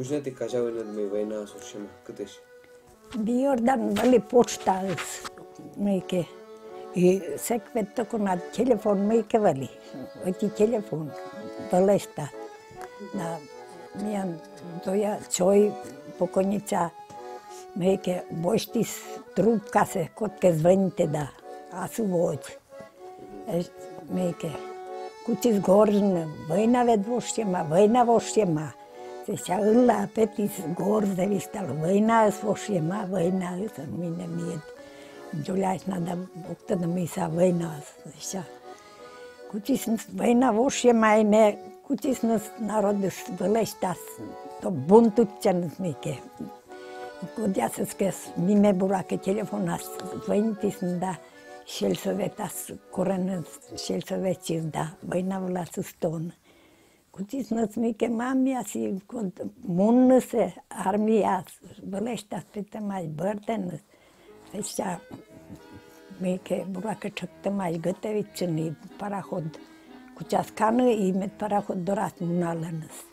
Kuźne ti kažavine mi vojna sušima, kdeš? Jordan veli pošta meke. I sekvet toko na telefon meke veli. Oti telefon balešta. Na mijan doja čoj pokojnica meke boštis trubka se kotke zvonite da. A su vođ. Meke. Kućis gorzne, vojna ved vošćema, vojna vošćema. Se ăla petis gorze vistal, vojna s vošćema, vojna sa mine mijed. Đuljačna da oktana mi sa vojna. Kućis vojna vošćema i ne, kućis nas narodus vleštas, to buntućan smike. Kod ja se skes mime burake telefonas, zvonitis da šelsovetas, korenas šelsovećis da, vojna vlasu ston. Kućis nas mike mamija si kod munnuse armija, vleštas pitamaj bărdenas. Seća mike burake čaktamaj gătevićani parahod. Kućas kanı i met parahod dorat munalanas.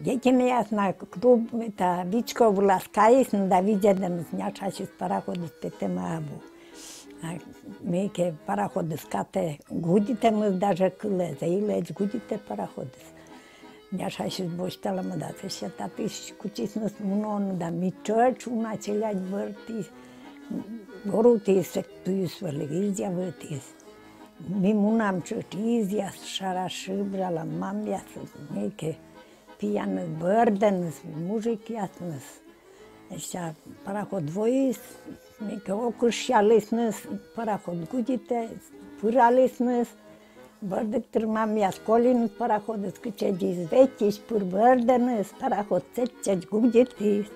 Djetinijas na klub ta vičko vlaskajis da vidjedan snjačašis parahodis petemabu. Meke parahodis kate gudite mız daže kile, za ileć gudite parahodis. Njašašis boštalama da se še tapiš kućisnos munon da mi čoč una čeljać vrtis. Gorutis se tujus vrli, izja vrtis. Mi munam čoč izja šara šibrala mamjas, meke pijanas, bărdenas, mužikjasnas. Așa, parahod vois, meke okušjalisnas, parahod gudite, pıralisnas. Bărdictr mamja skolinas parahodas, kıçeđis većis, pır bărdenas, parahod cećeđ guditis.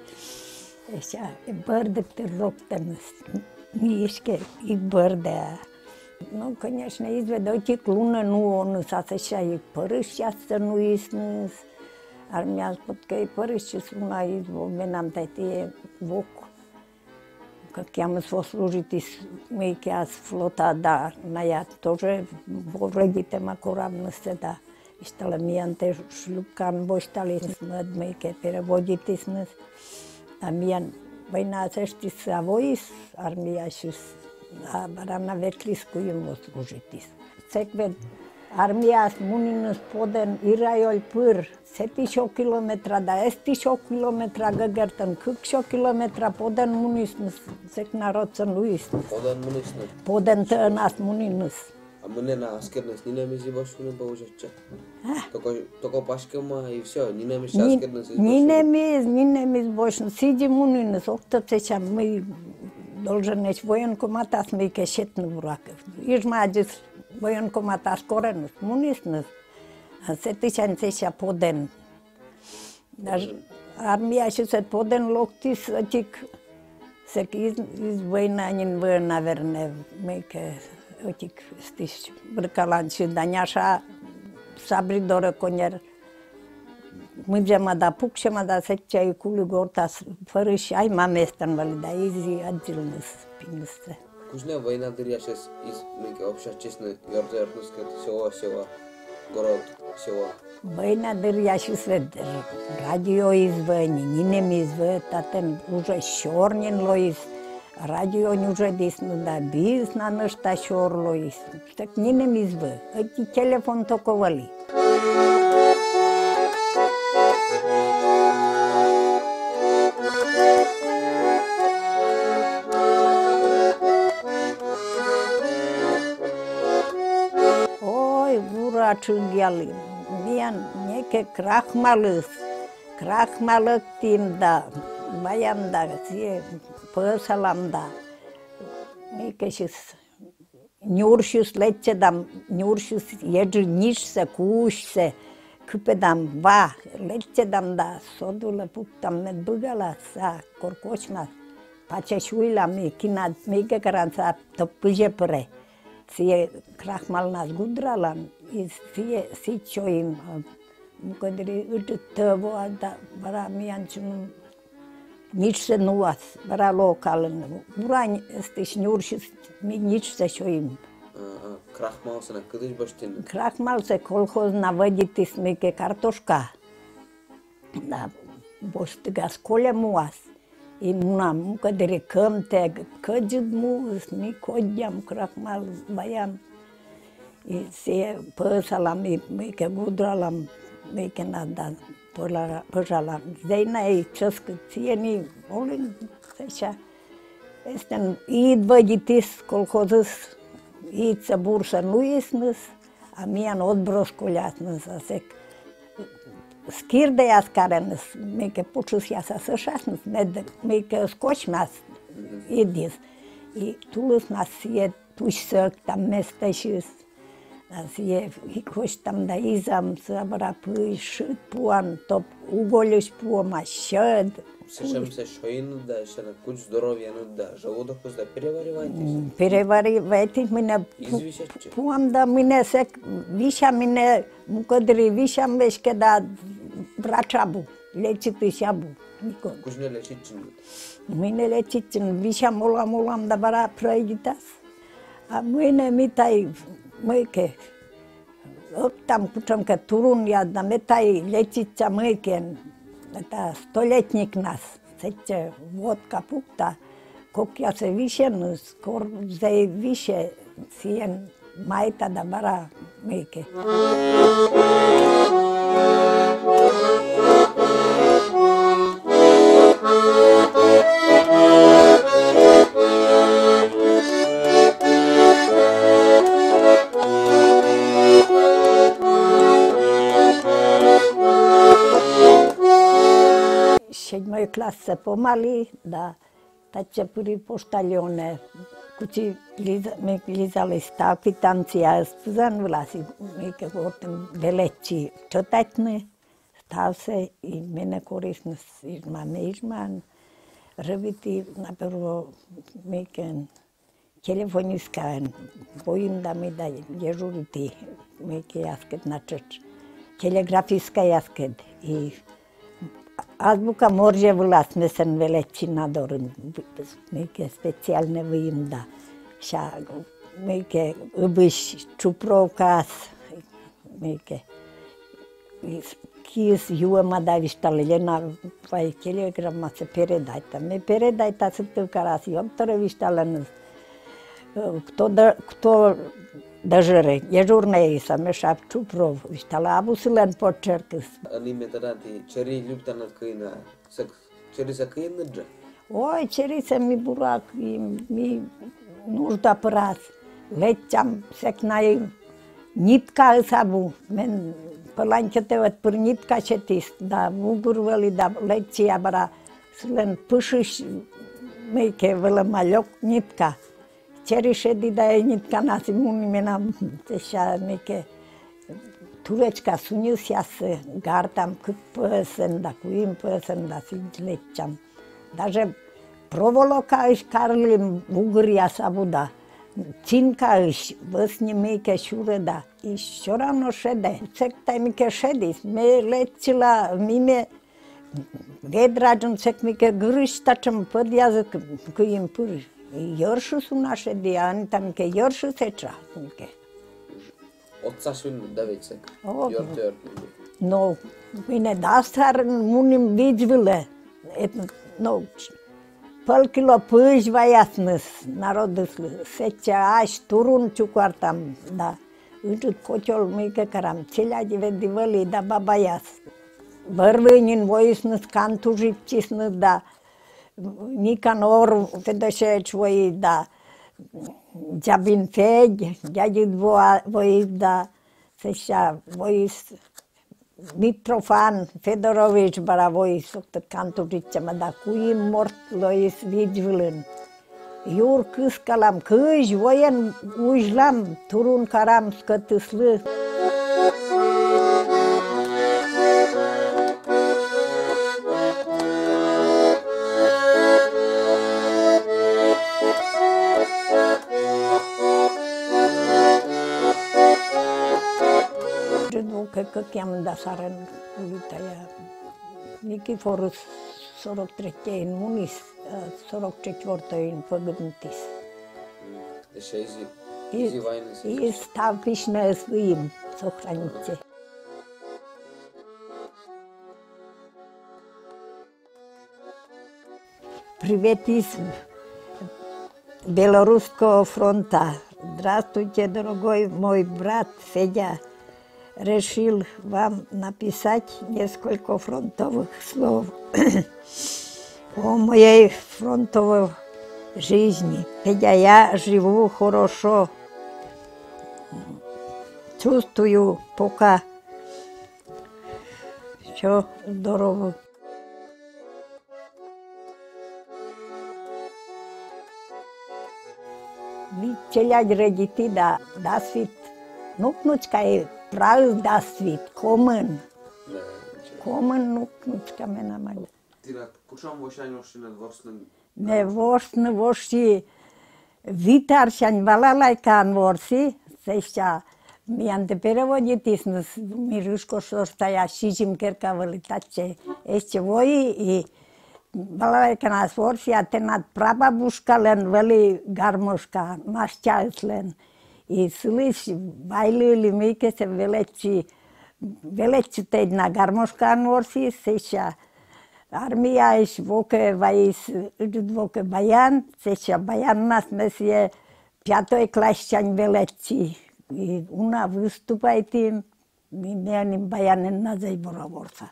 Așa, bărdictr roptanas, miške i bărdea. No, конечно, izvede otik lună nu onus, așa i părâšjasă nu isnas. Armija spotke i părâšćis una izvomenam taj tije voku. Kak ja smo služiti meke flota da na ja тоже povredite ma koravno se da ištala mijan te šlukan boštali smad meke prevoditi snas. A mijan vojna seštis sa vojis armija šus a barana vetlisku ilmo služitis. Sekved armija muninas poden irajol pır 7 kilometra da 10 kilometra găgertan, câkšo kilometra poden munisnus sek narodsan luisnus. Poden munisnus? Poden tănas muninus. A mine na askernes ninemizi bošune použeće? Toko paškema i vsjo, ninemizi askernes iz bošune? Ninemiz bošune, siđi muninus, oktoceća mi dolženeć vojenkomatas mi ke šetnu burake. Ižmađis vojenkomatas korenus, munisnus. Se tičan seća poden. Armija še se poden loktis, otik se iz vojnanin vojna verne meke otik stiš vrkalanči da njaša sabridore konjer. Mângema da pukšema da seća i kuli gortas fărâși ai mamestan vali da izi adžilnus pinuse. Kuźne vojna dirjašes iz meke opšačesne jortujortuske šova gorod šova. Vojna dirjaši sve radio izvojni, ninem izvojetaten uže šornjen lois. Radio njuže disnu da biz na năšta šor lois. Štak ninem izvoj, ăti telefon toko vali. Čugjali, mijan neke krahmalăk tim da, vajam da, ție păsalam da, meke šis njuršus leće dam, njuršus jeđi nišse, kušse, küpe dam va, leće dam da, sodule puktam med băgala sa korkočma, pa ce šuila mi kina meke karan sa to pâje păre. Ție krahmalnas gudralan, i sićo im, mukadri tăvo da bara mijančinu nici nu as, bara lokalno. Urani stiš njuršis mi nici se šo im. Krahmal se na kdeš baštin? Krahmal se kolhoz na văditis meke kartoška. Da, bostiga skole muas. I muna muka direkăm te căgit mus, ni kodjam krakmal bayam. I se păsalam i ke gudralam i ke nada păjalam. Zeina i česk cijeni olin seša. Esten idvagitis kolhozis ica bursa nuisnus, a mian odbroskoljasnus a sek skirdejas karenas, meke pučusjas a sašasnus, meke skočmas idis. I tulus nas je tušsök tam mestešis, nas je hikoš tam da izam sabra pui šut puan, top ugoljuš puoma šöd. Сешам се шоину да ще на куч здоровјану да жавудо коз да переваривајте. Переваривајте мине Извишече. пуам да мине сек виша мине мукадри виша мешке да врачабу, лечити шабу. Никон. Куч не лечичен. Мине лечичен виша молам да бара проигитас. А мине митай мăйке. Оптам кучам ке турун я да метай лечица мăйкен. Это столетник нас, сече водка пукта, кок я се више, но скоро зе више сиен майта да бара мейке. Седмој клас се помали, да таче пори пошталјоне, кучи ме лизали ставки танци, а спузан власи, меке гортен велечи чотатне, став се и мене корисна изман, ръбити напърво мекен телефонискаен, боим да ми да дежурити, меке яскет на чъч, телеграфиска яскет и Azbuka morje vlas mesen veleci nadorun, meke specijalne vim da. Ša meke ubiš čuprovkas, meke kis juema da vištaljena, pa telegrama se peredajta. Me peredajta se tu karasi, obtore vištaljena. Kto дъжъре, ежурне и саме шап чупров, виштала абусилен почеркис. Анime тарати, чери люптанат кăina, чери са кăina джа? Ой, чери се ми бурак, и ми нужда прас. Лечам секнай нитка исабу, мен пъланчетеват пър нитка четис, да вугурвали да лечи абара, силен пъшиш, мейке вела малек нитка. Ceri ședi da e nit canasi muni mena teșa meke turecka sunius jase gartam cât păsen da cuim păsen da si lečam. Даже проволока își carlim ugria sabuda. Cinca își văsni meke șure da. I șora no șede. Cektaj mike ședis. Me lecila mime vedrađun cek mike grıştačam pădiază cuim pârși. Ioršu su naše dijani, tam ke Ioršu seča. Otsa švin da već sek. No, mine dastar munim viđvile. No, pol kilo pâž vajasnăs, narodăslı. Seča aș turun čukartam, da. Îđut kociol mike karam, celjađi vedivali da babajas. Vărvănin voisnăs, cantužipčisnăs, da. Nicanor Fedošević voi da Đabin Feg, Đađid voi da seša voi Mitrofan Fedorović bara voi soktat Kanturićama da kuim mort lois viđvilen. Jur kıskalam kıj vojen ujlam turun karam skătıslı. Как ям да сарен улитая. Никифорус 43 мунис, 44 погибнутис. И ставишне своим сохраните. привети с Белорусского фронта. Здравствуйте, дорогой мой брат Федя. Решил вам написать несколько фронтовых слов о моей фронтовой жизни. Федя, я живу хорошо, чувствую пока все здорово. Celea rediti da svit. Nu knučka je pravi da svit, common. Common nu knučka mena mai. Tira, kušam vošaň ošina dvorsným? Ne vošn voši vitaršaň valalajkan vorsi, seša mi ante переводити с Мирушко что я шижим керка валитаче ešte voji i valalajkan vorsi a tenat prababушка len veli garmoška našťajs len. I sliš vajlili mike se veleći tedna garmoškan vorsi, seša armija iš voke vajis voke bajan, seša bajan nas mesije pjatoj klašćanj veleći. I una vystupa tim, mi neanim bajanen na zajbora vorsa.